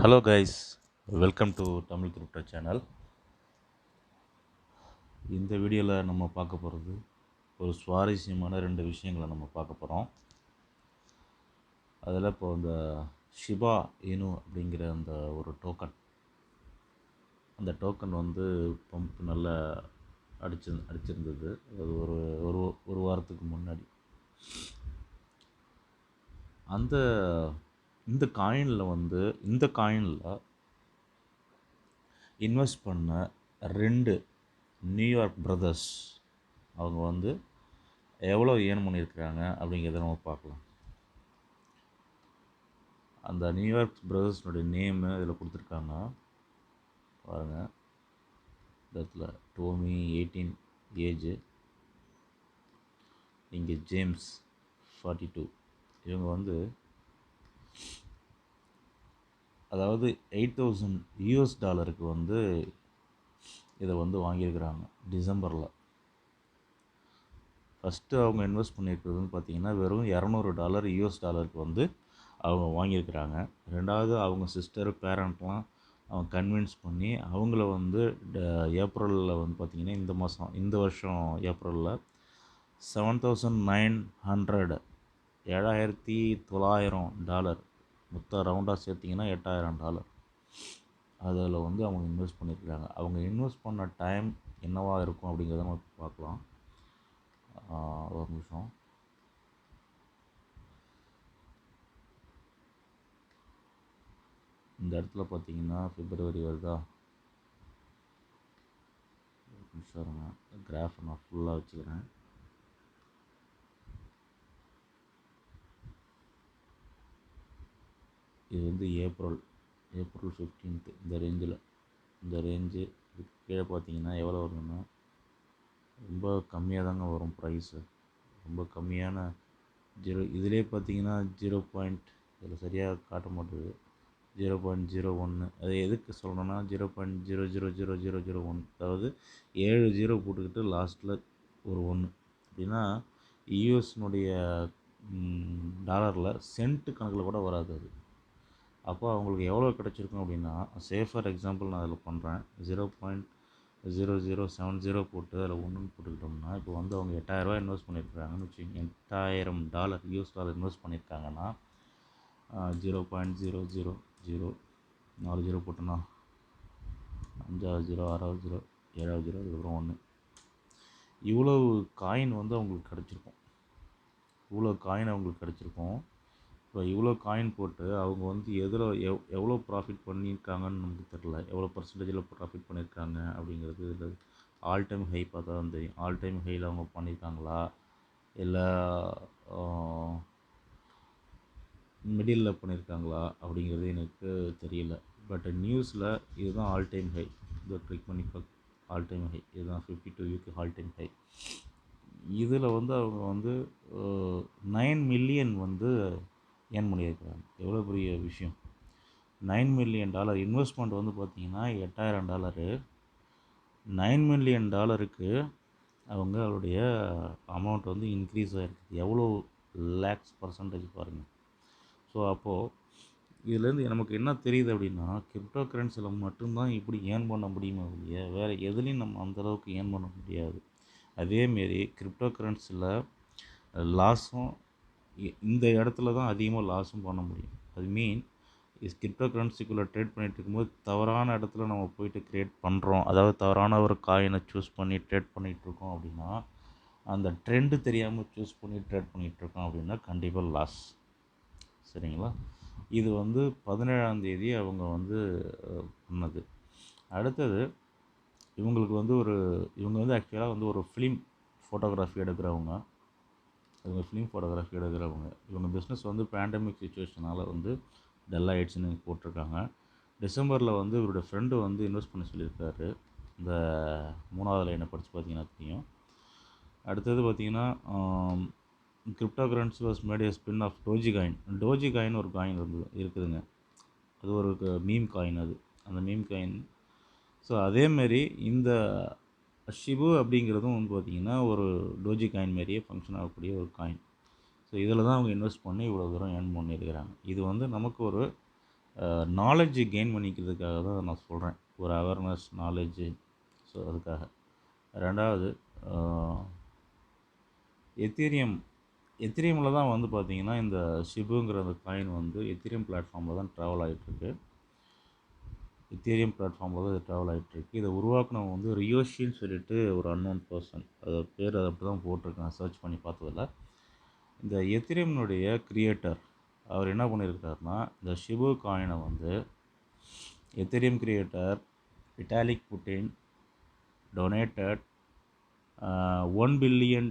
Hello guys, welcome to Tamil crypto channel. இந்த வீடியோவில் நம்ம பார்க்க போகிறது ஒரு சுவாரஸ்யமான ரெண்டு விஷயங்களை நம்ம பார்க்க போகிறோம். அதில் இப்போ இந்த ஷிபா இனு அப்படிங்கிற அந்த ஒரு டோக்கன், அந்த டோக்கன் வந்து பம்ப் நல்லா அடிச்சிருந்தது. அது ஒரு ஒரு ஒரு வாரத்துக்கு முன்னாடி. அந்த இந்த காயினில் இன்வெஸ்ட் பண்ண ரெண்டு நியூயார்க் பிரதர்ஸ் அவங்க வந்து எவ்வளோ ஏர்ன் பண்ணியிருக்கிறாங்க அப்படிங்கிறத நம்ம பார்க்கலாம். அந்த நியூயார்க் பிரதர்ஸ்னுடைய நேமு இதில் கொடுத்துருக்காங்க பாருங்கள். இந்த இடத்துல டோமி 18 ஏஜு, இங்கே ஜேம்ஸ் 42. இவங்க வந்து அதாவது $8,000 வந்து இதை வந்து வாங்கியிருக்கிறாங்க டிசம்பரில். ஃபஸ்ட்டு அவங்க இன்வெஸ்ட் பண்ணியிருக்கிறதுன்னு பார்த்தீங்கன்னா வெறும் $200 வந்து அவங்க வாங்கியிருக்கிறாங்க. ரெண்டாவது அவங்க சிஸ்டர் பேரண்ட்லாம் அவங்க கன்வின்ஸ் பண்ணி அவங்கள வந்து ஏப்ரலில் வந்து பார்த்திங்கன்னா இந்த வருஷம் ஏப்ரலில் $7,900 $7,900 மொத்தம் ரவுண்டாக சேர்த்திங்கன்னா $8,000 அதில் வந்து அவங்க இன்வெஸ்ட் பண்ணியிருக்கிறாங்க. அவங்க இன்வெஸ்ட் பண்ண டைம் என்னவாக இருக்கும் அப்படிங்கிறத நம்ம பார்க்கலாம். ஒரு நிமிஷம். இந்த இடத்துல பார்த்தீங்கன்னா பிப்ரவரி வருதா, ஒரு நிமிஷம் இருங்க, கிராஃப் நான் ஃபுல்லாக வச்சுக்கிறேன். இது வந்து ஏப்ரல் 15 இந்த ரேஞ்சு இதுக்கு கீழே பார்த்தீங்கன்னா எவ்வளோ வருதுன்னா ரொம்ப கம்மியாக தாங்க வரும் ப்ரைஸு. ரொம்ப கம்மியான இதிலே பார்த்தீங்கன்னா 0. இதில் சரியாக காட்ட மாட்டுது. 0.01. அது எதுக்கு சொல்லணும்னா 0.000001, அதாவது 7 ஜீரோ போட்டுக்கிட்டு லாஸ்ட்டில் ஒரு 1 அப்படின்னா யூஎஸ்னுடைய டாலரில் சென்ட்டு கணக்கில் கூட வராது அது. அப்போ அவங்களுக்கு எவ்வளோ கிடச்சிருக்கும் அப்படின்னா, சேஃபர் எக்ஸாம்பிள் நான் அதில் பண்ணுறேன். 0.0070 போட்டு அதில் 1 போட்டுக்கிட்டோம்னா இப்போ வந்து அவங்க $8,000 இன்வெஸ்ட் பண்ணியிருக்காங்கன்னு வச்சுக்கோங்க. $8,000 இன்வெஸ்ட் பண்ணியிருக்காங்கன்னா 0.000 4 ஜீரோ போட்டோன்னா 5 ஜீரோ 6 ஜீரோ 7 ஜீரோ அதுக்கப்புறம் 1. இவ்வளவு காயின் வந்து அவங்களுக்கு கிடச்சிருக்கும். இப்போ இவ்வளோ காயின் போட்டு அவங்க வந்து எவ்வளோ ப்ராஃபிட் பண்ணியிருக்காங்கன்னு நமக்கு தெரில. எவ்வளோ பர்சன்டேஜில் ப்ராஃபிட் பண்ணியிருக்காங்க அப்படிங்கிறது இதில் ஆல் டைம் ஹை பார்த்தா தான் தெரியும். ஆல் டைம் ஹையில் அவங்க பண்ணியிருக்காங்களா இல்லை மிடில் பண்ணியிருக்காங்களா அப்படிங்கிறது எனக்கு தெரியல. பட் நியூஸில் இதுதான் ஆல் டைம் ஹை. இதை கிளிக் பண்ணி ஆல் டைம் ஹை இதுதான் 52 வீக் ஆல் டைம் ஹை. இதில் வந்து அவங்க வந்து 9 மில்லியன் வந்து ஏர்ன் பண்ணியிருக்கிறாங்க. எவ்வளோ பெரிய விஷயம்! $9 மில்லியன் இன்வெஸ்ட்மெண்ட் வந்து பார்த்திங்கன்னா $8,000. $9 மில்லியன் அவங்களுடைய அமௌண்ட் வந்து இன்க்ரீஸ் ஆகிருக்குது. எவ்வளோ லேக்ஸ் பர்சன்டேஜ் பாருங்கள். ஸோ அப்போது இதுலேருந்து நமக்கு என்ன தெரியுது அப்படின்னா, கிரிப்டோ கரன்சியில் மட்டும்தான் இப்படி ஏர்ன் பண்ண முடியுமா இல்லையா, வேறு எதுலேயும் நம்ம அந்தளவுக்கு ஏர்ன் பண்ண முடியாது. அதேமாரி கிரிப்டோ கரன்சியில் லாஸும் இந்த இடத்துல தான் அதிகமாக லாஸும் பண்ண முடியும். அது கிரிப்டோ கரன்சிக்குள்ளே ட்ரேட் பண்ணிகிட்டு இருக்கும்போது தவறான இடத்துல நம்ம போயிட்டு க்ரியேட் பண்ணுறோம், அதாவது தவறான ஒரு காயினை சூஸ் பண்ணி ட்ரேட் பண்ணிகிட்ருக்கோம் அப்படின்னா, அந்த ட்ரெண்டு தெரியாமல் சூஸ் பண்ணி ட்ரேட் பண்ணிகிட்ருக்கோம் அப்படின்னா கண்டிப்பாக லாஸ். சரிங்களா? இது வந்து 17ஆம் தேதி அவங்க வந்து பண்ணது. அடுத்தது இவங்க வந்து ஆக்சுவலாக வந்து ஒரு ஃபிலிம் ஃபோட்டோகிராஃபி எடுக்கிறவங்க. இவங்க பிஸ்னஸ் வந்து பேண்டமிக் சுச்சுவேஷனால் வந்து டல் ஆகிடுச்சுன்னு போட்டிருக்காங்க. டிசம்பரில் வந்து இவருடைய ஃப்ரெண்டு வந்து இன்வெஸ்ட் பண்ண சொல்லியிருக்காரு. இந்த 3வது லைனை படித்து பார்த்தீங்கன்னா தெரியும். அடுத்தது பார்த்திங்கன்னா crypto currency was made A spin off doji coin ஒரு காயின் இருக்குதுங்க. அது ஒரு மீம் காயின். அந்த மீம் காயின். ஸோ அதேமாரி இந்த ஷிபு அப்படிங்கிறதும் வந்து பார்த்திங்கன்னா ஒரு டோஜி காயின் மாரியே ஃபங்க்ஷன் ஆகக்கூடிய ஒரு காயின். ஸோ இதில் தான் அவங்க இன்வெஸ்ட் பண்ணி இவ்வளோ தூரம் ஏர்ன் பண்ணியிருக்கிறாங்க. இது வந்து நமக்கு ஒரு நாலேட்ஜு கெயின் பண்ணிக்கிறதுக்காக தான் நான் சொல்கிறேன். ஒரு அவேர்னஸ், நாலேட்ஜு. ஸோ அதுக்காக. 2வது எத்தீரியம். எத்தீரியமில் தான் வந்து பார்த்திங்கன்னா, இந்த ஷிபுங்கிற அந்த காயின் வந்து எத்தீரியம் பிளாட்ஃபார்மில் தான் ட்ராவல் ஆகிட்டுருக்கு. எத்தீரியம் பிளாட்ஃபார்மில் தான் இது ட்ராவல் ஆகிட்டுருக்கு. இதை உருவாக்குனவங்க வந்து ரியோஷின்னு சொல்லிட்டு ஒரு அன்னோன் பர்சன். அது பேர் அது அப்படி தான் போட்டிருக்கேன் சர்ச் பண்ணி பார்த்ததில்ல. இந்த எத்தீரியம்னுடைய கிரியேட்டர் அவர் என்ன பண்ணியிருக்காருன்னா, இந்த ஷிபு காயினை வந்து Ethereum creator Vitalik Putin donated $1 billion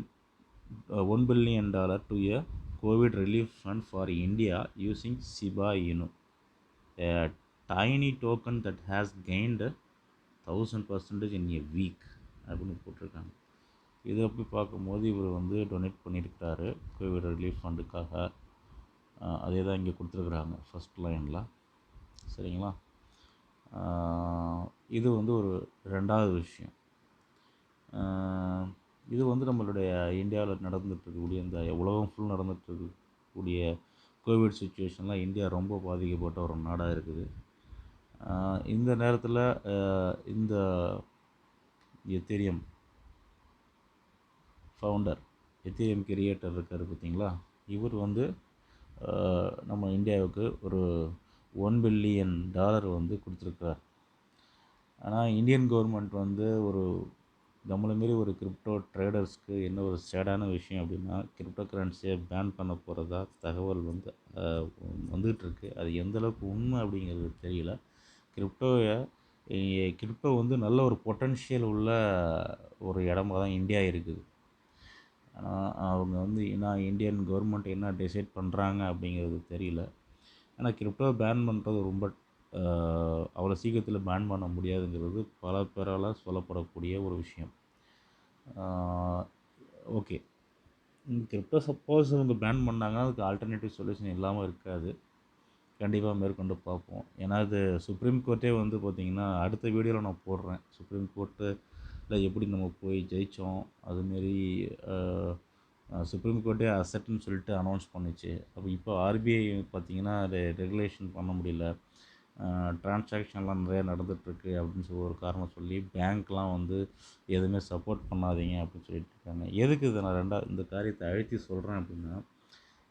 to a COVID relief fund for India using Shiba Inu, a tiny token that has gained 1000% in a week அப்படின்னு போட்டிருக்காங்க. இது அப்படி பார்க்கும்போது இவர் வந்து டொனேட் பண்ணியிருக்கிறாரு கோவிட் ரிலீஃப் ஃபண்டுக்காக. அதே தான் இங்கே கொடுத்துருக்குறாங்க ஃபஸ்ட் லைனில். சரிங்களா? இது வந்து ஒரு 2வது விஷயம். இது வந்து நம்மளுடைய இந்தியாவில் நடந்துகிட்ருக்கக்கூடிய இந்த உலகம் ஃபுல் நடந்துகிட்ருக்கக்கூடிய கோவிட் சுச்சுவேஷனில் இந்தியா ரொம்ப பாதிக்கப்பட்ட ஒரு நாடாக இருக்குது. இந்த நேரத்தில் இந்த எத்தீரியம் ஃபவுண்டர், எத்தீரியம் கிரியேட்டர் இருக்கார் பார்த்தீங்களா, இவர் வந்து நம்ம இந்தியாவுக்கு ஒரு $1 billion வந்து கொடுத்துருக்கார். ஆனால் இந்தியன் கவர்மெண்ட் வந்து ஒரு நம்மளை மாரி ஒரு கிரிப்டோ ட்ரேடர்ஸ்க்கு என்ன ஒரு சேடான விஷயம் அப்படின்னா, கிரிப்டோ கரன்சியை பேன் பண்ண போகிறதா தகவல் வந்து வந்துகிட்ருக்கு. அது எந்தளவுக்கு உண்மை அப்படிங்கிறது தெரியல. கிரிப்டோ வந்து நல்ல ஒரு பொட்டன்ஷியல் உள்ள ஒரு இடமா தான் இந்தியா இருக்குது. ஆனால் அவங்க வந்து இந்தியன் கவர்மெண்ட் என்ன டிசைட் பண்ணுறாங்க அப்படிங்கிறது தெரியல. ஆனால் கிரிப்டோ பேன் பண்ணுறது ரொம்ப அவ்வளோ சீக்கிரத்தில் பேன் பண்ண முடியாதுங்கிறது பல பேரால் சொல்லப்படக்கூடிய ஒரு விஷயம். ஓகே, கிரிப்டோ சப்போஸ் இவங்க பேன் பண்ணாங்கன்னா அதுக்கு ஆல்டர்னேட்டிவ் சொல்யூஷன் இல்லாமல் இருக்காது. கண்டிப்பாக மேற்கொண்டு பார்ப்போம். ஏன்னா இது சுப்ரீம் கோர்ட்டே வந்து பார்த்திங்கன்னா, அடுத்த வீடியோவில் நான் போடுறேன். சுப்ரீம் கோர்ட்டில் எப்படி நம்ம போய் ஜெயித்தோம், அதுமாரி சுப்ரீம் கோர்ட்டே அசட்டுன்னு சொல்லிட்டு அனௌன்ஸ் பண்ணிச்சு. அப்போ இப்போ ஆர்பிஐ பார்த்திங்கன்னா அதை ரெகுலேஷன் பண்ண முடியல, ட்ரான்சாக்ஷன்லாம் நிறையா நடந்துகிட்ருக்கு அப்படின்னு சொல்லி ஒரு காரணம் சொல்லி பேங்க்லாம் வந்து எதுவுமே சப்போர்ட் பண்ணாதீங்க அப்படின்னு சொல்லிட்டு இருக்காங்க. எதுக்கு இதை நான் இந்த காரியத்தை அழுத்தி சொல்கிறேன் அப்படின்னா,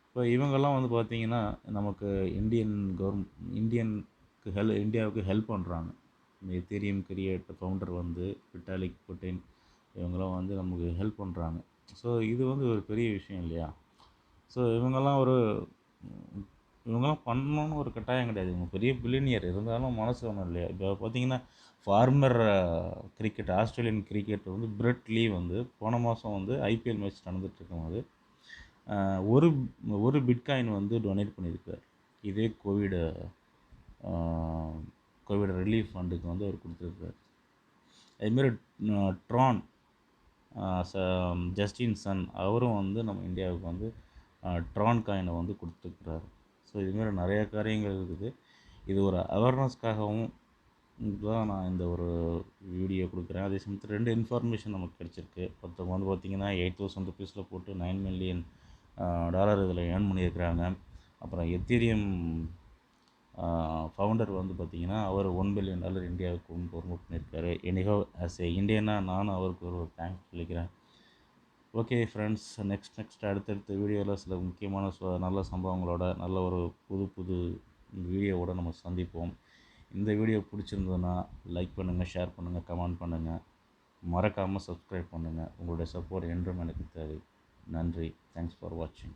இப்போ இவங்கெல்லாம் வந்து பார்த்திங்கன்னா நமக்கு இந்தியாவுக்கு ஹெல்ப் பண்ணுறாங்க. இந்த எத்தீரியம் கிரியேட்டர் ஃபவுண்டர் வந்து விட்டாலிக் புட்டின் இவங்கெல்லாம் வந்து நமக்கு ஹெல்ப் பண்ணுறாங்க. ஸோ இது வந்து ஒரு பெரிய விஷயம் இல்லையா? ஸோ இவங்கெல்லாம் பண்ணணுன்னு ஒரு கட்டாயம் கிடையாது. இவங்க பெரிய பில்லியனியர் இருந்தாலும் மனசு ஒன்றும் இல்லையா? இப்போ பார்த்திங்கன்னா ஃபார்மர் ஆஸ்திரேலியன் கிரிக்கெட் வந்து பிரெட் லீ வந்து போன மாதம் வந்து ஐபிஎல் மேட்ச் நடந்துகிட்ருக்கும்போது ஒரு பிட்காயின் வந்து டொனேட் பண்ணியிருக்கார். இதே கோவிட் ரிலீஃப் ஃபண்டுக்கு வந்து அவர் கொடுத்துருக்கார். அதுமாரி ட்ரான் ஜஸ்டின் சன் அவரும் வந்து நம்ம இந்தியாவுக்கு வந்து ட்ரான் காயினை வந்து கொடுத்துருக்குறாரு. ஸோ இதுமாரி நிறையா காரியங்கள் இருக்குது. இது ஒரு அவேர்னஸ்க்காகவும் தான் நான் இந்த ஒரு வீடியோ கொடுக்குறேன். அதே சமயத்தில் 2 இன்ஃபர்மேஷன் நமக்கு கிடச்சிருக்கு. ஒருத்தவங்க வந்து பார்த்திங்கன்னா $8,000 போட்டு $9 million இதில் ஏர்ன் பண்ணியிருக்கிறாங்க. அப்புறம் எத்தீரியம் ஃபவுண்டர் வந்து பார்த்திங்கன்னா அவர் $1 billion இந்தியாவுக்கு ப்ரொமோட் பண்ணியிருக்காரு. எனிஹோ ஆஸ் ஏ இந்தியனாக நானும் அவருக்கு ஒரு தேங்க்ஸ் சொல்லிக்கிறேன். ஓகே ஃப்ரெண்ட்ஸ், நெக்ஸ்ட் அடுத்தடுத்த வீடியோவில் சில முக்கியமான நல்ல சம்பவங்களோட நல்ல ஒரு புது வீடியோவோட நம்ம சந்திப்போம். இந்த வீடியோ பிடிச்சிருந்ததுன்னா லைக் பண்ணுங்கள், ஷேர் பண்ணுங்கள், கமெண்ட் பண்ணுங்கள், மறக்காமல் சப்ஸ்கிரைப் பண்ணுங்கள். உங்களுடைய சப்போர்ட் என்றும் எனக்கு தேவை. நன்றி. தேங்க்ஸ் ஃபார் வாட்சிங்.